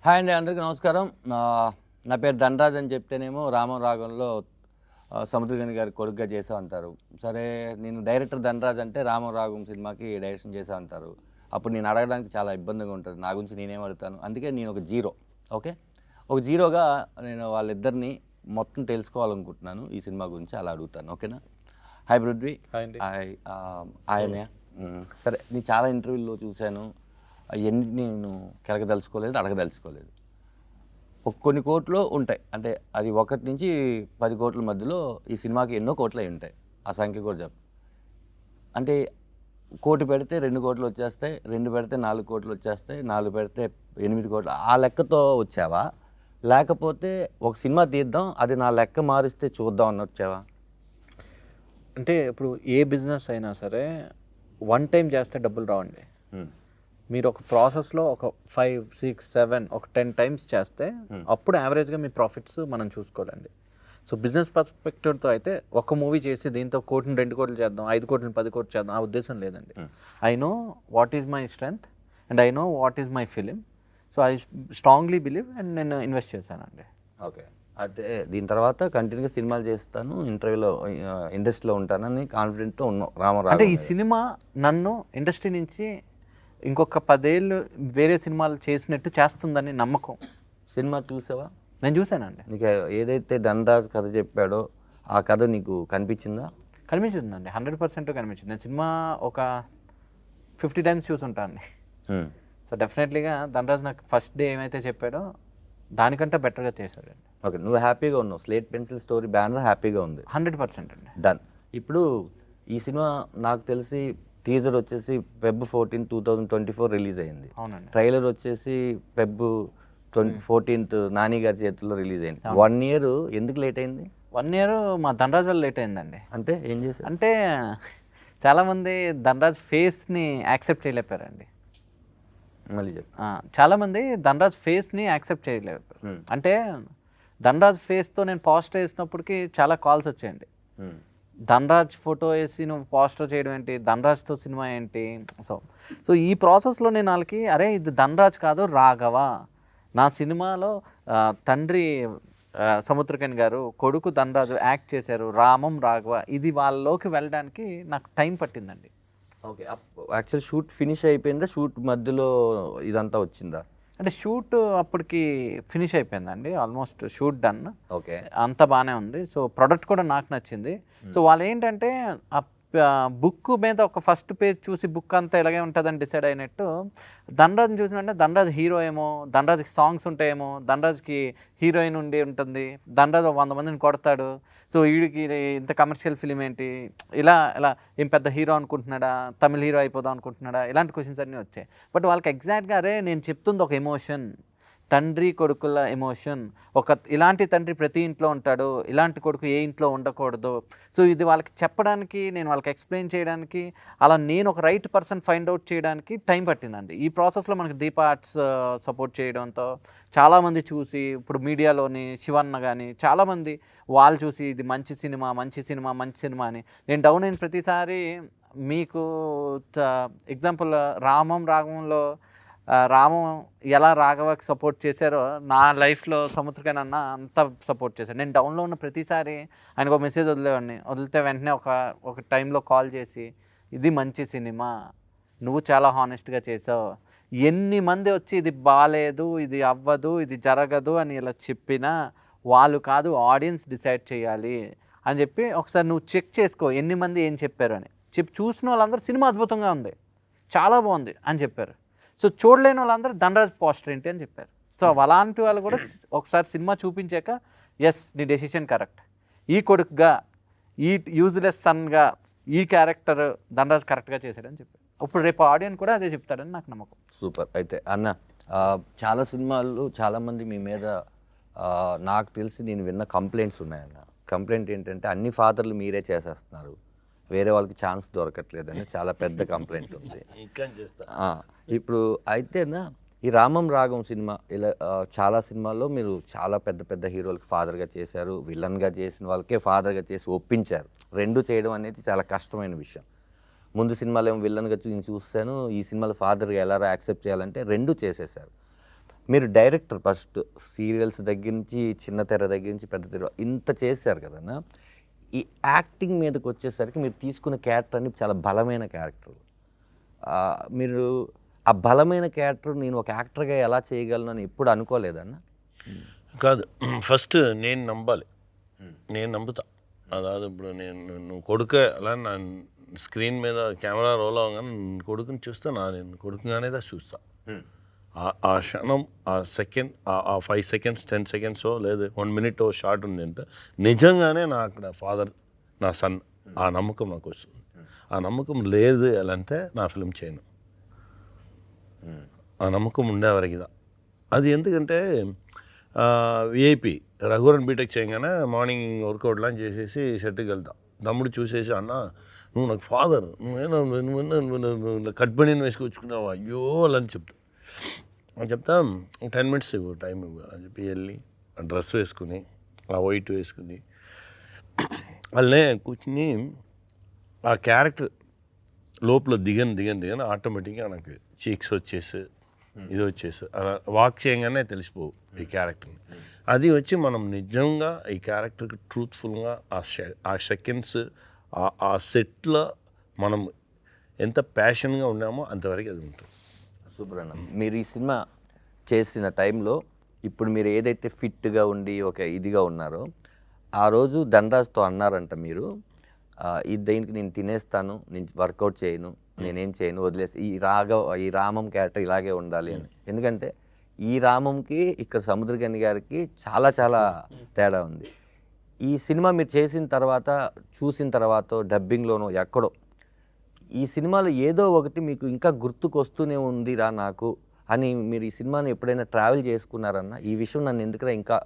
Hi అండి, అందరికీ నమస్కారం. నా పేరు ధనరాజ్ అని చెప్తేనేమో రామం రాగంలో సముద్రగని గారి కొడుకుగా చేసా అంటారు. సరే, నేను డైరెక్టర్ ధనరాజ్ అంటే రామం రాగం సినిమాకి డైరెక్షన్ చేసా అంటారు. అప్పుడు నేను అడగడానికి చాలా ఇబ్బందిగా ఉంటుంది. నా గురించి నేనేం అడుగుతాను? అందుకే నేను ఒక జీరో. ఓకే, ఒక జీరోగా నేను వాళ్ళిద్దరిని మొత్తం తెలుసుకోవాలనుకుంటున్నాను. ఈ సినిమా గురించి అలా అడుగుతాను. ఓకేనా? హాయ్ పృథ్వీ. హాయ్. ఆయనే. సరే, నేను చాలా ఇంటర్వ్యూల్లో చూశాను. అవన్నీ నేను కెలకదలుచుకోలేదు, అడగదలుచుకోలేదు. కొన్ని కోట్లు ఉంటాయి, అంటే అది 1 నుంచి 10 కోట్ల మధ్యలో ఈ సినిమాకి ఎన్నో కోట్లు అయి ఉంటాయి. ఆ సంఖ్య కూడా చెప్పు. అంటే 1 కోటి పెడితే 2 కోట్లు వచ్చేస్తాయి, 2 పెడితే 4 కోట్లు వచ్చేస్తాయి, 4 పెడితే 8 కోట్లు. ఆ లెక్కతో వచ్చావా, లేకపోతే ఒక సినిమా తీద్దాం, అది నా లెక్క మారిస్తే చూద్దాం అని వచ్చావా? అంటే ఇప్పుడు ఏ బిజినెస్ అయినా సరే వన్ టైం చేస్తే డబ్బులు రావండి. మీరు ఒక ప్రాసెస్లో ఒక 5, 6, 7 ఒక 10 టైమ్స్ చేస్తే అప్పుడు యావరేజ్గా మీ ప్రాఫిట్స్ మనం చూసుకోవాలండి. సో బిజినెస్ పర్స్పెక్టివ్తో అయితే ఒక మూవీ చేసి దీంతో 1 కోటిని 2 కోట్లు చేద్దాం, 5 కోట్లని 10 కోట్లు చేద్దాం, ఆ ఉద్దేశం లేదండి. I know what is my strength and I know what is my film. So I strongly believe and నేను ఇన్వెస్ట్ చేశానండి. ఓకే, అయితే దీని తర్వాత కంటిన్యూగా సినిమాలు చేస్తాను, ఇంటర్వ్యూలో ఇండస్ట్రీలో ఉంటానని కాన్ఫిడెంట్తో ఉన్నాం. రామారావు అంటే ఈ సినిమా నన్ను ఇండస్ట్రీ నుంచి ఇంకొక 10 ఏళ్ళు వేరే సినిమాలు చేసినట్టు చేస్తుందని నమ్మకం. సినిమా చూసావా? నేను చూశానండి. నీకు ఏదైతే ధనరాజ్ కథ చెప్పాడో ఆ కథ నీకు కనిపించిందా? కనిపించిందండి, 100% కనిపించింది. నేను సినిమా ఒక 50 టైమ్స్ చూసుంటానండి. సో డెఫినెట్లీగా ధనరాజ్ నాకు ఫస్ట్ డే ఏమైతే చెప్పాడో దానికంటే బెటర్గా చేశాడండి. ఓకే, నువ్వు హ్యాపీగా ఉన్నావు. స్లేట్ పెన్సిల్ స్టోరీ బ్యానర్ హ్యాపీగా ఉంది. 100% అండి. డన్. ఇప్పుడు ఈ సినిమా నాకు తెలిసి టీజర్ వచ్చేసి Feb 14, 2024 రిలీజ్ అయింది. అవునండి. ట్రైలర్ వచ్చేసి Feb 14 నాని గారి చేతుల్లో రిలీజ్ అయింది. 1 year ఎందుకు లేట్ అయింది? 1 year మా ధనరాజ్ వల్ల లేట్ అయిందండి. అంటే ఏం చేశారు? అంటే చాలామంది ధనరాజ్ ఫేస్ని యాక్సెప్ట్ చేయలేపారండి. మళ్ళీ చెప్పు. చాలామంది ధనరాజ్ ఫేస్ని యాక్సెప్ట్ చేయలేపారు. అంటే ధనరాజ్ ఫేస్తో నేను పోస్టర్ వేసినప్పటికీ చాలా కాల్స్ వచ్చాయండి. ధనరాజ్ ఫోటో వేసి నువ్వు పోస్టర్ చేయడం ఏంటి, ధనరాజ్తో సినిమా ఏంటి? సో ఈ ప్రాసెస్లో నేను వాళ్ళకి, అరే ఇది ధనరాజ్ కాదు రాఘవ, నా సినిమాలో తండ్రి సముద్రకని గారు, కొడుకు ధనరాజు యాక్ట్ చేశారు, రామం రాఘవ, ఇది వాళ్ళలోకి వెళ్ళడానికి నాకు టైం పట్టిందండి. ఓకే, యాక్చువల్ షూట్ ఫినిష్ అయిపోయిందా? షూట్ మధ్యలో ఇదంతా వచ్చిందా? అంటే షూట్ అప్పటికి ఫినిష్ అయిపోయిందండి, ఆల్మోస్ట్ షూట్ డన్. ఓకే, అంతా బాగానే ఉంది. సో ప్రొడక్ట్ కూడా నాకు నచ్చింది. సో వాళ్ళు ఏంటంటే బుక్ మీద ఒక ఫస్ట్ పేజ్ చూసి బుక్ అంతా ఇలాగే ఉంటుందని డిసైడ్ అయినట్టు ధనరాజ్ని చూసినంటే ధనరాజ్ హీరో ఏమో, ధనరాజ్కి సాంగ్స్ ఉంటాయేమో, ధనరాజ్కి హీరోయిన్ ఉండి ఉంటుంది, ధనరాజ్ 100 మందిని కొడతాడు, సో వీడికి ఇంత కమర్షియల్ ఫిలిం ఏంటి, ఇలా ఇలా ఏం పెద్ద హీరో అనుకుంటున్నాడా, తమిళ హీరో అయిపోదాం అనుకుంటున్నాడా, ఇలాంటి క్వశ్చన్స్ అన్నీ వచ్చాయి. బట్ వాళ్ళకి ఎగ్జాక్ట్గా అరే నేను చెప్తుంది ఒక ఎమోషన్, తండ్రి కొడుకుల ఎమోషన్, ఇలాంటి తండ్రి ప్రతి ఇంట్లో ఉంటాడు, ఇలాంటి కొడుకు ఏ ఇంట్లో ఉండకూడదు. సో ఇది వాళ్ళకి చెప్పడానికి, నేను వాళ్ళకి ఎక్స్ప్లెయిన్ చేయడానికి, అలా నేను ఒక రైట్ పర్సన్ ఫైండ్ అవుట్ చేయడానికి టైం పట్టిందండి. ఈ ప్రాసెస్లో మనకి దీప ఆర్ట్స్ సపోర్ట్ చేయడంతో చాలామంది చూసి, ఇప్పుడు మీడియాలోని శివన్న కానీ చాలామంది వాళ్ళు చూసి ఇది మంచి సినిమా మంచి సినిమా మంచి సినిమా అని, నేను డౌన్ అయిన ప్రతిసారి మీకు ఎగ్జాంపుల్ రామం రాగంలో రామం ఎలా రాఘవకి సపోర్ట్ చేశారో నా లైఫ్లో సముద్రకని అన్న అంత సపోర్ట్ చేశారు. నేను డౌన్లో ఉన్న ప్రతిసారి ఆయనకు ఒక మెసేజ్ వదిలేవాడిని, వదిలితే వెంటనే ఒక టైంలో కాల్ చేసి ఇది మంచి సినిమా, నువ్వు చాలా హానెస్ట్గా చేసావు, ఎన్ని మంది వచ్చి ఇది బాగాలేదు, ఇది అవ్వదు, ఇది జరగదు అని ఇలా చెప్పినా వాళ్ళు కాదు ఆడియన్స్ డిసైడ్ చేయాలి అని చెప్పి ఒకసారి నువ్వు చెక్ చేసుకో ఎన్ని మంది ఏం చెప్పారు అని చెప్పి, చూసిన వాళ్ళందరూ సినిమా అద్భుతంగా ఉంది, చాలా బాగుంది అని చెప్పారు. సో చూడలేని వాళ్ళందరూ ధనరాజ్ పోస్టర్ ఏంటి అని చెప్పారు. సో అలాంటి వాళ్ళు కూడా ఒకసారి సినిమా చూపించాక ఎస్ నీ డెసిషన్ కరెక్ట్, ఈ కొడుకుగా, ఈ యూజ్లెస్ సన్గా ఈ క్యారెక్టర్ ధనరాజ్ కరెక్ట్గా చేశాడని చెప్పారు. ఇప్పుడు రేపు ఆడియన్స్ కూడా అదే చెప్తాడని నాకు నమ్మకం. సూపర్. అయితే అన్న, చాలా సినిమాలు చాలామంది మీ మీద నాకు తెలిసి నేను విన్న కంప్లైంట్స్ ఉన్నాయన్న. కంప్లైంట్ ఏంటంటే అన్ని ఫాదర్లు మీరే చేసేస్తున్నారు, వేరే వాళ్ళకి ఛాన్స్ దొరకట్లేదని చాలా పెద్ద కంప్లైంట్ ఉంది. ఇప్పుడు అయితేనా ఈ రామం రాగం సినిమా ఇలా చాలా సినిమాల్లో మీరు చాలా పెద్ద పెద్ద హీరోలకి ఫాదర్గా చేశారు, విలన్గా చేసిన వాళ్ళకే ఫాదర్గా చేసి ఒప్పించారు. రెండు చేయడం అనేది చాలా కష్టమైన విషయం. ముందు సినిమాలో ఏమో విలన్గా చూస్తాను, ఈ సినిమాలో ఫాదర్గా ఎలా యాక్సెప్ట్ చేయాలంటే రెండు చేసేసారు. మీరు డైరెక్టర్ ఫస్ట్ సీరియల్స్ దగ్గర నుంచి చిన్న తెర దగ్గర నుంచి పెద్ద తెర ఇంత చేశారు కదన్నా. ఈ యాక్టింగ్ మీదకి వచ్చేసరికి మీరు తీసుకున్న క్యారెక్టర్ అన్ని చాలా బలమైన క్యారెక్టర్. మీరు ఆ బలమైన క్యారెక్టర్ నేను ఒక యాక్టర్గా ఎలా చేయగలను అని ఎప్పుడు అనుకోలేదన్న? కాదు, ఫస్ట్ నేను నమ్మాలి, నేను నమ్ముతా. అదాదు ఇప్పుడు నువ్వు కొడుక అలా నా స్క్రీన్ మీద కెమెరా రోల్ అవ్వగానే కొడుకుని చూస్తే నేను కొడుకుగానే చూస్తా. ఆ క్షణం, ఆ సెకండ్, ఆ 5 seconds 10 seconds లేదు 1 minute షార్ట్ ఉంది అంటే నిజంగానే నా అక్కడ ఫాదర్ నా సన్, ఆ నమ్మకం నాకు వస్తుంది. ఆ నమ్మకం లేదు ఎలా అంటే నా ఫిల్మ్ చేయను. ఆ నమ్మకం ఉండేవరకిదా అది. ఎందుకంటే విఐపి రఘువరన్ బీటెక్ చేయగానే మార్నింగ్ వర్కౌట్ లాంచ్ చేసేసి షర్ట్కి వెళ్తా. తమ్ముడు చూసేసి అన్న నువ్వు నాకు ఫాదర్, నువ్వు కట్ బనీని వేసుకొచ్చుకున్నావు అయ్యో అలా అని చెప్తా. చెప్తా 10 minutes ఇవ్వు టైం ఇవ్వు అని చెప్పి వెళ్ళి ఆ డ్రెస్ వేసుకుని ఆ వైట్ వేసుకుని వాళ్ళనే కూర్చుని ఆ క్యారెక్టర్ లోపల దిగని ఆటోమేటిక్గా నాకు చీక్స్ వచ్చేసి ఇది వచ్చేసి అలా వాక్ చేయగానే తెలిసిపోవు ఈ క్యారెక్టర్ని. అది వచ్చి మనం నిజంగా ఈ క్యారెక్టర్కి ట్రూత్ఫుల్గా ఆ సెకండ్స్ ఆ సెట్లో మనం ఎంత ప్యాషన్గా ఉన్నామో అంతవరకు అది ఉంటుంది. సూపర్ అన్న. మీరు ఈ సినిమా చేసిన టైంలో ఇప్పుడు మీరు ఏదైతే ఫిట్గా ఉండి ఒక ఇదిగా ఉన్నారో ఆ రోజు ధనరాజ్తో అన్నారంట మీరు, దీనికి నేను తినేస్తాను, నేను వర్కౌట్ చేయను, నేనేం చేయను, వదిలేసి ఈ రామం క్యారెక్టర్ ఇలాగే ఉండాలి అని. ఎందుకంటే ఈ రామంకి ఇక్కడ సముద్రగని గారికి చాలా చాలా తేడా ఉంది. ఈ సినిమా మీరు చేసిన తర్వాత చూసిన తర్వాత డబ్బింగ్లోనో ఎక్కడో ఈ సినిమాలో ఏదో ఒకటి మీకు ఇంకా గుర్తుకొస్తూనే ఉందిరా నాకు అని మీరు ఈ సినిమాని ఎప్పుడైనా ట్రావెల్ చేసుకున్నారన్నా? ఈ విషయం నన్ను ఎందుకంటే ఇంకా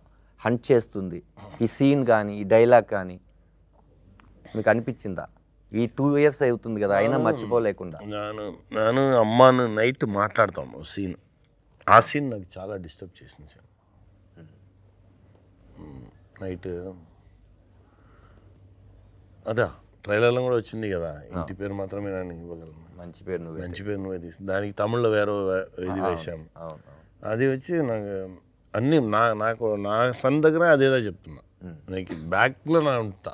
హంట్ చేస్తుంది, ఈ సీన్ కానీ ఈ డైలాగ్ కానీ మీకు అనిపించిందా? ఈ 2 years అవుతుంది కదా అయినా మర్చిపోలేకుండా. నేను అమ్మాను నైట్ మాట్లాడతాము సీన్, ఆ సీన్ నాకు చాలా డిస్టర్బ్ చేసింది సార్. నైట్ అదా ట్రైలర్లో కూడా వచ్చింది కదా, ఇంటి పేరు మాత్రమే నేను ఇవ్వగలను, మంచి పేరు నువ్వే తీసి దానికి తమిళ్లో వేరే ఇది వేసాము. అది వచ్చి నాకు అన్నీ నాకు నా సన్ దగ్గర అదేదో చెప్తున్నా, నీకు బ్యాక్లో నా ఉంటా,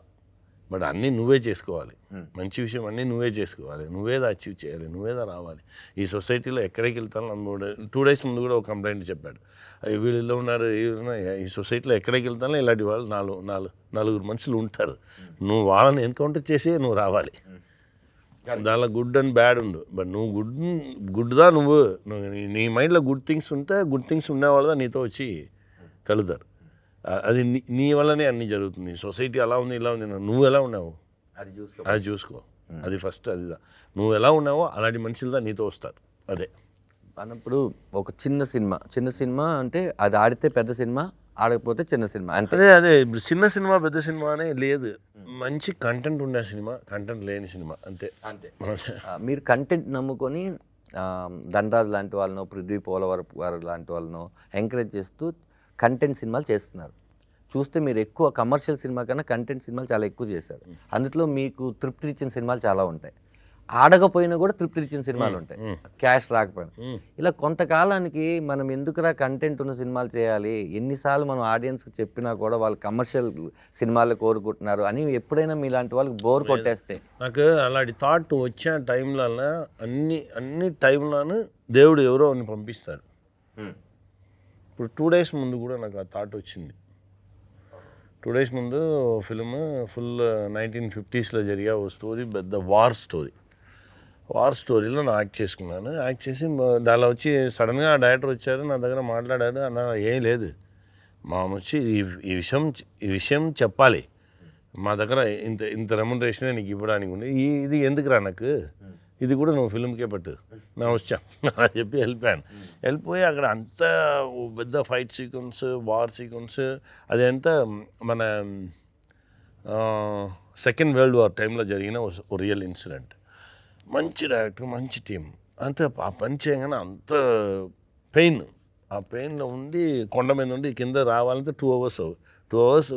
బట్ అన్నీ నువ్వే చేసుకోవాలి, మంచి విషయం అన్నీ నువ్వే చేసుకోవాలి, నువ్వేదా అచీవ్ చేయాలి, నువ్వేదా రావాలి. ఈ సొసైటీలో ఎక్కడికి వెళ్తాను 2 days ముందు కూడా ఒక కంప్లైంట్ చెప్పాడు, వీళ్ళు ఇలా ఉన్నారు, ఈ సొసైటీలో ఎక్కడికి వెళ్తానో ఇలాంటి వాళ్ళు 4 మనుషులు ఉంటారు, నువ్వు వాళ్ళని ఎన్కౌంటర్ చేసి నువ్వు రావాలి. దానిలో గుడ్ అండ్ బ్యాడ్ ఉండు, బట్ నువ్వు గుడ్దా నువ్వు నీ మైండ్లో గుడ్ థింగ్స్ ఉంటే గుడ్ థింగ్స్ ఉండేవాళ్ళదా నీతో వచ్చి కలుగుతారు. అది నీ వల్లనే అన్నీ జరుగుతుంది. సొసైటీ అలా ఉంది ఇలా ఉంది, నువ్వు ఎలా ఉన్నావు అది చూసుకో, అది ఫస్ట్. అదిదా నువ్వు ఎలా ఉన్నావో అలాంటి మనుషులదా నీతో వస్తారు. అదే అన్నప్పుడు ఒక చిన్న సినిమా అంటే అది ఆడితే పెద్ద సినిమా, ఆడకపోతే చిన్న సినిమా అంతే. అదే ఇప్పుడు చిన్న సినిమా పెద్ద సినిమా అనే లేదు, మంచి కంటెంట్ ఉండే సినిమా, కంటెంట్ లేని సినిమా అంతే. మీరు కంటెంట్ నమ్ముకొని ధనరాజ్ లాంటి వాళ్ళనో పృథ్వీ పోలవరపు గారు లాంటి వాళ్ళనో ఎంకరేజ్ చేస్తూ కంటెంట్ సినిమాలు చేస్తున్నారు. చూస్తే మీరు ఎక్కువ కమర్షియల్ సినిమా కన్నా కంటెంట్ సినిమాలు చాలా ఎక్కువ చేశారు. అందులో మీకు తృప్తినిచ్చిన సినిమాలు చాలా ఉంటాయి, ఆడకపోయినా కూడా తృప్తినిచ్చిన సినిమాలు ఉంటాయి, క్యాష్ రాకపోయినా. ఇలా కొంతకాలానికి మనం ఎందుకురా కంటెంట్ ఉన్న సినిమాలు చేయాలి, ఎన్నిసార్లు మనం ఆడియన్స్కి చెప్పినా కూడా వాళ్ళు కమర్షియల్ సినిమాలు కోరుకుంటున్నారు అని ఎప్పుడైనా మీలాంటి వాళ్ళకి బోర్ కొట్టేస్తే? నాకు అలాంటి థాట్ వచ్చే టైంలో అన్ని టైంలోనూ దేవుడు ఎవరో అని పంపిస్తాడు. ఇప్పుడు 2 days ముందు కూడా నాకు ఆ థాట్ వచ్చింది. 2 days ముందు ఫిల్మ్ ఫుల్ 1950s జరిగే ఓ స్టోరీ, పెద్ద వార్ స్టోరీలో నేను యాక్ట్ చేసుకున్నాను. యాక్ట్ చేసి దానిలో వచ్చి సడన్గా ఆ డైరెక్టర్ వచ్చారు, నా దగ్గర మాట్లాడారు. అన్న ఏం లేదు, మా వచ్చి ఈ విషయం చెప్పాలి, మా దగ్గర ఇంత రెమ్యునరేషన్ నీకు ఇవ్వడానికి ఉంది, ఇది ఎందుకురా నాకు, ఇది కూడా నువ్వు ఫిల్మ్కే పట్టు, నా వచ్చా అలా చెప్పి వెళ్ళిపోయి అక్కడ అంతా పెద్ద ఫైట్ సీక్వెన్స్, వార్ సీక్వెన్స్, అదంతా మన సెకండ్ వరల్డ్ వార్ టైంలో జరిగిన ఓ రియల్ ఇన్సిడెంట్. మంచి డైరెక్టర్, మంచి టీం, అంతే. ఆ పని చేయగానే అంత పెయిన్, ఆ పెయిన్లో ఉండి కొండ మీద ఉండి కింద రావాలంటే 2 hours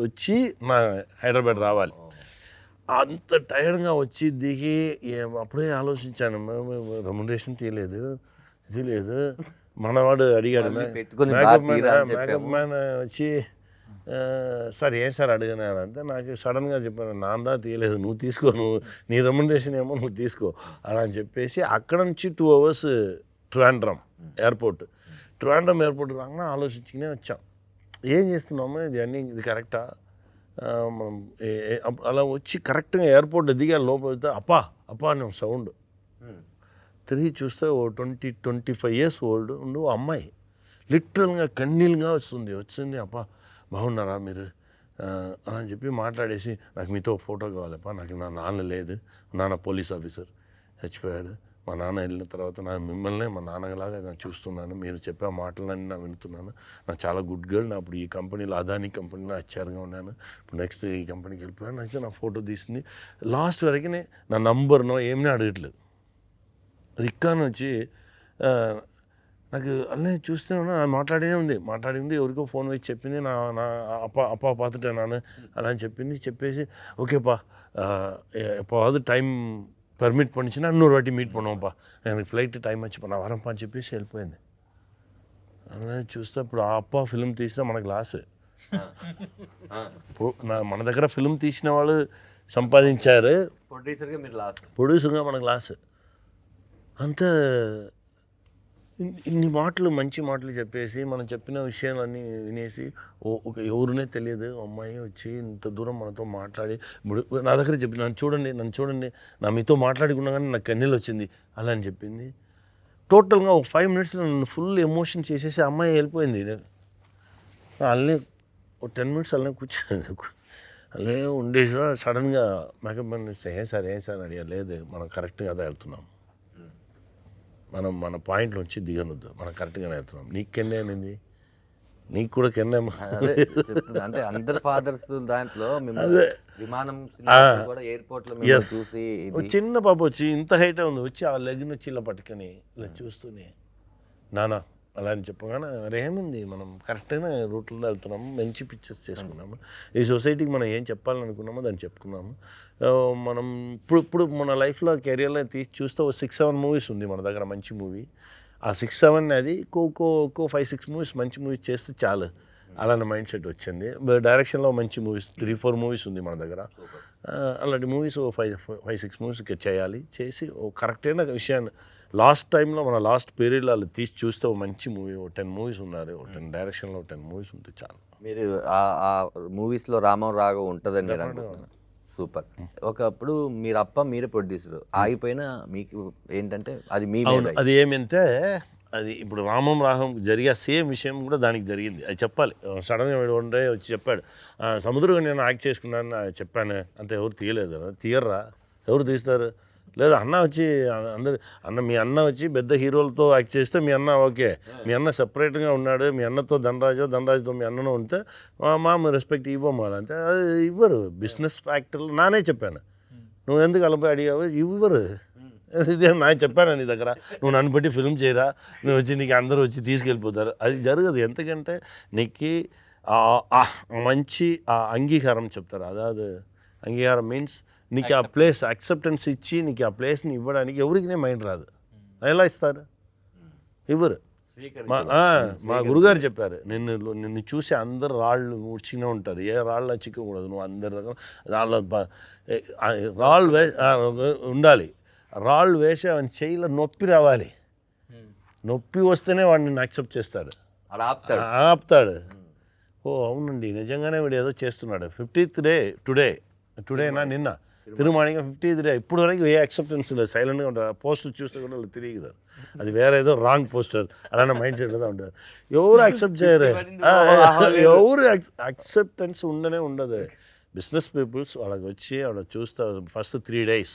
వచ్చి నా హైదరాబాద్ రావాలి. అంత టైర్డ్గా వచ్చి దిగి అప్పుడే ఆలోచించాను, రెమ్యునరేషన్ తీయలేదు, ఇది లేదు, మనవాడు అడిగాడు మళ్ళీ పెట్టుకొని మేకప్ బాగా తీరా అని మేకప్ చెప్పాము. మ్యాన్ వచ్చి సార్ ఏం సార్ అడిగినాడు అంటే నాకు సడన్గా చెప్పాను నాందా తీయలేదు నువ్వు తీసుకో నువ్వు నీ రెమ్యునరేషన్ ఏమో నువ్వు తీసుకో అలా అని చెప్పేసి అక్కడ నుంచి 2 hours ట్రాండ్రమ్ ఎయిర్పోర్ట్ రాగానే ఆలోచించుకునే వచ్చాం ఏం చేస్తున్నాము ఇది అన్నీ ఇది కరెక్టా మనం అలా వచ్చి కరెక్ట్గా ఎయిర్పోర్ట్ దిగా లోపల వెళ్తే అప్పా అని సౌండ్ తిరిగి చూస్తే ఓ 25 years ఓల్డ్ ఉండు అమ్మాయి లిటరల్గా కన్నీళ్ళుగా వచ్చింది అప్పా బాగున్నారా మీరు అని చెప్పి మాట్లాడేసి నాకు మీతో ఫోటో కావాలప్పా నాకు నా నాన్న లేదు నాన్న పోలీస్ ఆఫీసర్ చచ్చిపోయాడు మా నాన్న వెళ్ళిన తర్వాత మిమ్మల్ని మా నాన్నలాగా నేను చూస్తున్నాను మీరు చెప్పే మాటలన్నీ నేను వింటున్నాను నాకు చాలా గుడ్ గర్ల్ నా ఇప్పుడు ఈ కంపెనీలో అదానీ కంపెనీలో హెచ్ఆర్గా ఉన్నాను ఇప్పుడు నెక్స్ట్ ఈ కంపెనీకి వెళ్ళిపోయాను నెక్స్ట్ నా ఫోటో తీసింది లాస్ట్ వరకు నా నంబర్నో ఏమీ అడగట్లేదు అది ఇక్కడి వచ్చి నాకు అన్నీ చూస్తూనే ఉన్నా మాట్లాడింది ఎవరికో ఫోన్ వేసి చెప్పింది నా அப்பா பார்த்துட்டேன் நான் అలా అని చెప్పేసి ఓకేப்பா எப்போவாவது டைம் పర్మిట్ பண்ணிச்சுன்னா இன்னொரு வாட்டி மீட் பண்ணுவோம்ப்பா எனக்கு ఫ్లైట్ టైం వచ్చి నా వరంపా అని చెప్పేసి వెళ్ళిపోయింది అలా చూస్తే ఇప్పుడు ఆ అప్ప ఫిలిం తీసినా మనకు లాస్ మన దగ్గర ఫిలిం తీసిన వాళ్ళు సంపాదించారు ప్రొడ్యూసర్గా మనకు లాస్ అంతే ఇన్ని మాటలు మంచి మాటలు చెప్పేసి మనం చెప్పిన విషయాలన్నీ వినేసి ఒక ఎవరునే తెలియదు అమ్మాయి వచ్చి ఇంత దూరం మనతో మాట్లాడి నా దగ్గర చెప్పి నన్ను చూడండి నా మీతో మాట్లాడుకున్నా కానీ నాకు కన్నీళ్ళు వచ్చింది అలా అని చెప్పింది టోటల్గా ఒక 5 minutes నన్ను ఫుల్ ఎమోషన్ చేసేసి అమ్మాయి వెళ్ళిపోయింది అలానే ఒక 10 minutes అలానే కూర్చోండి అలానే ఉండేసి సడన్గా మేకప్ ఏం సార్ అడిగా లేదు మనం కరెక్ట్గా అదే వెళ్తున్నాం మన పాయింట్ నుంచి దిగనొద్దు మనం కరెక్ట్గానే వెళ్తున్నాం నీకు కెన్నే అనింది నీకు కూడా కెన్నే అంటే అందరు ఫాదర్స్ దాంట్లో విమానం కూడా ఎయిర్పోర్ట్ లో చూసి చిన్న పాప వచ్చి ఇంత హైట్ ఉంది వచ్చి ఆ లెగ్ నుంచి ఇలా పట్టుకొని ఇలా చూస్తూనే నానా అలా అని చెప్పగానే మరి ఏముంది మనం కరెక్ట్గా రూట్లో వెళ్తున్నాము మంచి పిక్చర్స్ చేసుకున్నాము ఈ సొసైటీకి మనం ఏం చెప్పాలనుకున్నామో దాన్ని చెప్పుకున్నాము మనం ఇప్పుడు మన లైఫ్లో కెరియర్లో తీసి చూస్తే 6-7 మూవీస్ ఉంది మన దగ్గర మంచి మూవీ ఆ 6-7 అది ఒక్కో 5-6 మూవీస్ మంచి మూవీస్ చేస్తే చాలు అలాంటి మైండ్ సెట్ వచ్చింది డైరెక్షన్లో మంచి మూవీస్ 3-4 మూవీస్ ఉంది మన దగ్గర అలాంటి మూవీస్ 5-6 మూవీస్ చేయాలి చేసి కరెక్ట్ అయిన విషయాన్ని లాస్ట్ టైంలో మన లాస్ట్ పీరియడ్లో వాళ్ళు తీసి చూస్తే మంచి మూవీ 10 మూవీస్ ఉన్నారు 10 డైరెక్షన్లో 10 మూవీస్ ఉంటే చాలు మీరు ఆ మూవీస్లో రామం రాఘవ్ ఉంటుందని మీరు అనుకుంటున్నారు సూపర్ ఒకప్పుడు మీరే ప్రొడ్యూసర్ ఆగిపోయినా మీకు ఏంటంటే అది మీ అది ఏమంటే అది ఇప్పుడు రామం రాఘవం జరిగే సేమ్ విషయం కూడా దానికి జరిగింది అది చెప్పాలి సడన్గా వన్ డే వచ్చి చెప్పాడు సముద్రం నేను యాక్ట్ చేసుకున్నాను చెప్పాను అంతే ఎవరు తీయలేదు తీయర్రా ఎవరు తీస్తారు లేదా అన్న వచ్చి మీ అన్న వచ్చి పెద్ద హీరోలతో యాక్ట్ చేస్తే మీ అన్న ఓకే మీ అన్న సపరేట్గా ఉన్నాడు మీ అన్నతో ధనరాజుతో మీ అన్నను ఉంటే మా రెస్పెక్ట్ ఇవ్వము అంటే అది ఇవ్వరు బిజినెస్ ఫ్యాక్టర్లు నానే చెప్పాను నువ్వు ఎందుకు అలపై అడిగావు ఇవ్వరు ఇదే నేను చెప్పాను నీ దగ్గర నువ్వు నన్ను బట్టి ఫిల్మ్ చేయరా నువ్వు వచ్చి నీకు అందరూ వచ్చి తీసుకెళ్ళిపోతారు అది జరగదు ఎందుకంటే నీకు మంచి అంగీకారం చెప్తారు అదాదు అంగీకారం మీన్స్ నీకు ఆ ప్లేస్ యాక్సెప్టెన్స్ ఇచ్చి నీకు ఆ ప్లేస్ని ఇవ్వడానికి ఎవరికి మైండ్ రాదు ఎలా ఇస్తారు ఇవ్వరు మా గురుగారు చెప్పారు నిన్ను చూసి అందరు రాళ్ళు ఉడిచినే ఉంటారు ఏ రాళ్ళ చిక్కకూడదు నువ్వు అందరి దగ్గర రాళ్ళు ఉండాలి రాళ్ళు వేసి అవన్నీ చేయిలో నొప్పి రావాలి నొప్పి వస్తేనే వాడిని యాక్సెప్ట్ చేస్తాడు ఆపుతాడు అవునండి నిజంగానే వీడు ఏదో చేస్తున్నాడు 50th డే టుడేనా నిన్న తిరుమాణిగా 50th డే ఇప్పుడు వరకు ఏ యాక్సెప్టెన్స్ లేదు సైలెంట్గా ఉంటారు పోస్టర్ చూస్తే కూడా వాళ్ళు తిరిగి అది వేరే ఏదో రాంగ్ పోస్టర్ అలానే మైండ్ సెట్గా ఉంటారు ఎవరు యాక్సెప్ట్ చేయరు ఎవరు యాక్సెప్టెన్స్ ఉండదు బిజినెస్ పీపుల్స్ వాళ్ళకి వచ్చి వాళ్ళకి చూస్తే first 3 days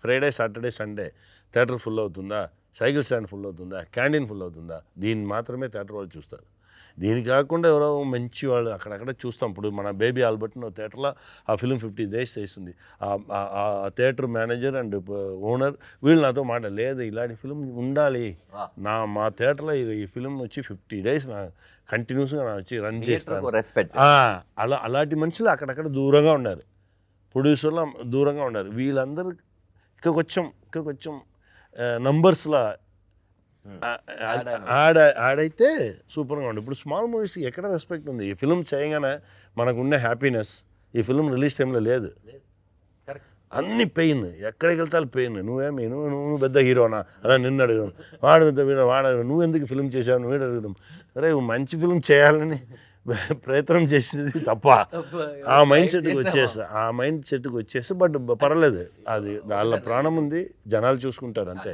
Friday Saturday Sunday theatre full అవుతుందా సైకిల్ స్టాండ్ ఫుల్ అవుతుందా క్యాంటీన్ ఫుల్ అవుతుందా దీన్ని మాత్రమే థియేటర్ వాళ్ళు చూస్తారు దీని కాకుండా ఎవరో మంచి వాళ్ళు అక్కడక్కడ చూస్తాం ఇప్పుడు మన బేబీ ఆల్బర్ట్ థియేటర్లో ఆ ఫిలిం 50 days చేస్తుంది ఆ థియేటర్ మేనేజర్ అండ్ ఓనర్ వీళ్ళు నాతో లేదు ఇలాంటి ఫిలిం ఉండాలి మా థియేటర్లో ఈ ఫిలిం వచ్చి 50 days నా కంటిన్యూస్గా నా వచ్చి రన్ చేస్తాను అలాంటి మనుషులు అక్కడక్కడ దూరంగా ఉన్నారు ప్రొడ్యూసర్లు దూరంగా ఉన్నారు వీళ్ళందరూ ఇంకా కొంచెం నంబర్స్లో ఆడైతే సూపర్గా ఉండు. ఇప్పుడు స్మాల్ మూవీస్ ఎక్కడ రెస్పెక్ట్ ఉంది? ఈ ఫిల్మ్ చేయగానే మనకున్న హ్యాపీనెస్ ఈ ఫిల్మ్ రిలీజ్ టైంలో లేదు. అన్ని పెయిన్, ఎక్కడికి వెళ్తాను పెయిన్. నువ్వు పెద్ద హీరోనా అలా నిన్ను అడగడం, వాడు పెద్ద హీరో వాడు నువ్వు ఎందుకు ఫిల్మ్ చేసావు నువ్వు అడగడం. అరే మంచి ఫిల్మ్ చేయాలని ప్రయత్నం చేసినది తప్ప ఆ మైండ్ సెట్కి వచ్చేస్తా. బట్ పర్లేదు, అది వాళ్ళ ప్రాణం ఉంది, జనాలు చూసుకుంటారు అంతే.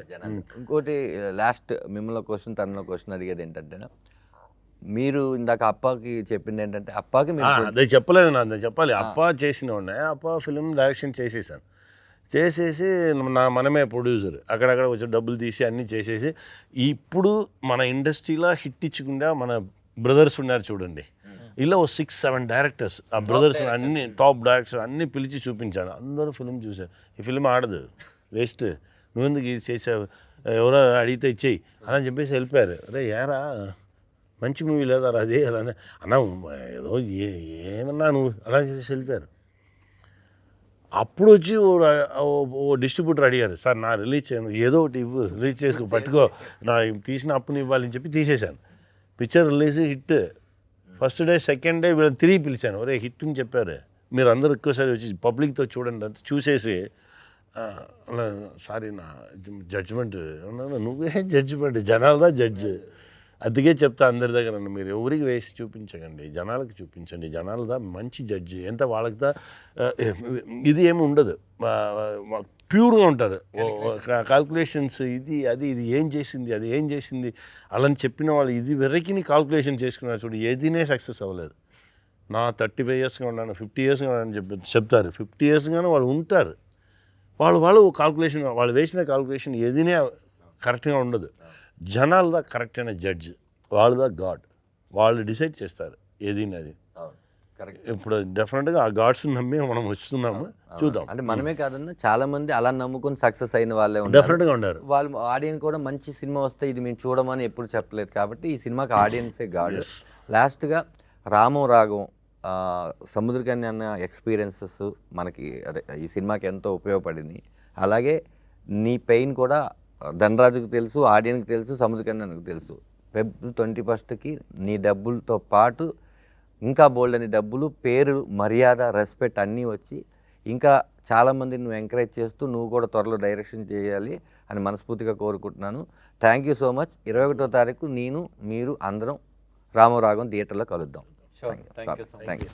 ఇంకోటి లాస్ట్ మిమ్మల్ని క్వశ్చన్ తనలో క్వశ్చన్ అడిగేది ఏంటంటే, మీరు ఇందాక అప్పాకి చెప్పింది ఏంటంటే అప్పాకి అదే చెప్పలేదు నా చెప్పాలి. అప్పా చేసిన ఉన్నాయి, అప్పా ఫిల్మ్ డైరెక్షన్ చేసేసాను. చేసేసి మనమే ప్రొడ్యూసర్, అక్కడక్కడ వచ్చి డబ్బులు తీసి అన్నీ చేసేసి ఇప్పుడు మన ఇండస్ట్రీలో హిట్ ఇచ్చకుండా మన బ్రదర్స్ ఉన్నారు చూడండి, ఇలా 6-7 డైరెక్టర్స్, ఆ బ్రదర్స్ అన్ని టాప్ డైరెక్టర్స్ అన్నీ పిలిచి చూపించాను. అందరూ ఫిల్మ్ చూశారు. ఈ ఫిల్మ్ ఆడదు, వేస్ట్, నువ్వెందుకు ఇది చేసావు, ఎవరో అడిగితే ఇచ్చేయి అని చెప్పేసి వెళ్ళిపోయారు. అరే ఏరా మంచి మూవీ లేదా అది అలానే అన్నా ఏదో ఏమన్నా నువ్వు అలా చెప్పేసి వెళ్ళిపోయారు. అప్పుడు వచ్చి ఓ డిస్ట్రిబ్యూటర్ అడిగారు, సార్ నా రిలీజ్ చేయను, ఏదో ఒకటి ఇవ్వు, రిలీజ్ చేసుకో, పట్టుకో, నా తీసిన అప్పుని ఇవ్వాలని చెప్పి తీసేశాను. Picture release hit. First day second day వీళ్ళని తిరిగి పిలిచాను, ఒరే హిట్ అని చెప్పారు, మీరు అందరూ ఎక్కువసారి వచ్చి పబ్లిక్తో చూడండి అంత చూసేసి అలా సారీ నా జడ్జిమెంట్. నువ్వే జడ్జిమెంట్, జనాలదా జడ్జ్. అందుకే చెప్తా అందరి దగ్గర, మీరు ఎవరికి వేసి చూపించకండి, జనాలకు చూపించండి, జనాలదా మంచి జడ్జి. ఎంత వాళ్ళకిదా ఇది ఏమి ఉండదు, ప్యూర్గా ఉంటారు. కాల్కులేషన్స్ ఇది అది ఇది ఏం చేసింది అది ఏం చేసింది అలా చెప్పిన వాళ్ళు ఇది వెర్రకిని కాల్కులేషన్ చేసుకున్నారు చూడు, ఏదీనే సక్సెస్ అవ్వలేదు. నా 35 ఇయర్స్గా ఉన్నాను, 50 ఇయర్స్గా ఉన్నాను చెప్తారు. 50 ఇయర్స్గానే వాళ్ళు ఉంటారు. వాళ్ళు కాల్కులేషన్, వాళ్ళు వేసిన కాల్కులేషన్ ఏదీనే కరెక్ట్గా ఉండదు. జనాలదా కరెక్ట్ అయిన జడ్జ్, వాళ్ళదా గాడ్, వాళ్ళు డిసైడ్ చేస్తారు ఏదైనా అది. ఇప్పుడు డెఫినెట్గా ఆ గాడ్స్ నమ్మి మనం వస్తున్నాము, చూద్దాం. అంటే మనమే కాదన్నా చాలా మంది అలా నమ్ముకొని సక్సెస్ అయిన వాళ్ళే డెఫినెట్గా ఉన్నారు. వాళ్ళు ఆడియన్స్ కూడా మంచి సినిమా వస్తే ఇది మేము చూడమని ఎప్పుడు చెప్పలేదు కాబట్టి ఈ సినిమాకి ఆడియన్సే గాడ్. లాస్ట్గా రామం రాగం సముద్రకన్య అన్న ఎక్స్పీరియన్సెస్ మనకి అదే ఈ సినిమాకి ఎంతో ఉపయోగపడింది. అలాగే నీ పెయిన్ కూడా ధనరాజుకి తెలుసు, ఆడియన్కి తెలుసు, సముద్రకన్యకు తెలుసు. February 21కి నీ డబ్బులతో పాటు ఇంకా బోల్డ్ అని డబ్బులు, పేరు, మర్యాద, రెస్పెక్ట్ అన్నీ వచ్చి ఇంకా చాలామంది నువ్వు ఎంకరేజ్ చేస్తూ నువ్వు కూడా త్వరలో డైరెక్షన్ చేయాలి అని మనస్ఫూర్తిగా కోరుకుంటున్నాను. Thank you so much. 21వ తారీఖు మీరు అందరం రామరాగం థియేటర్లో కలుద్దాం. Thank you.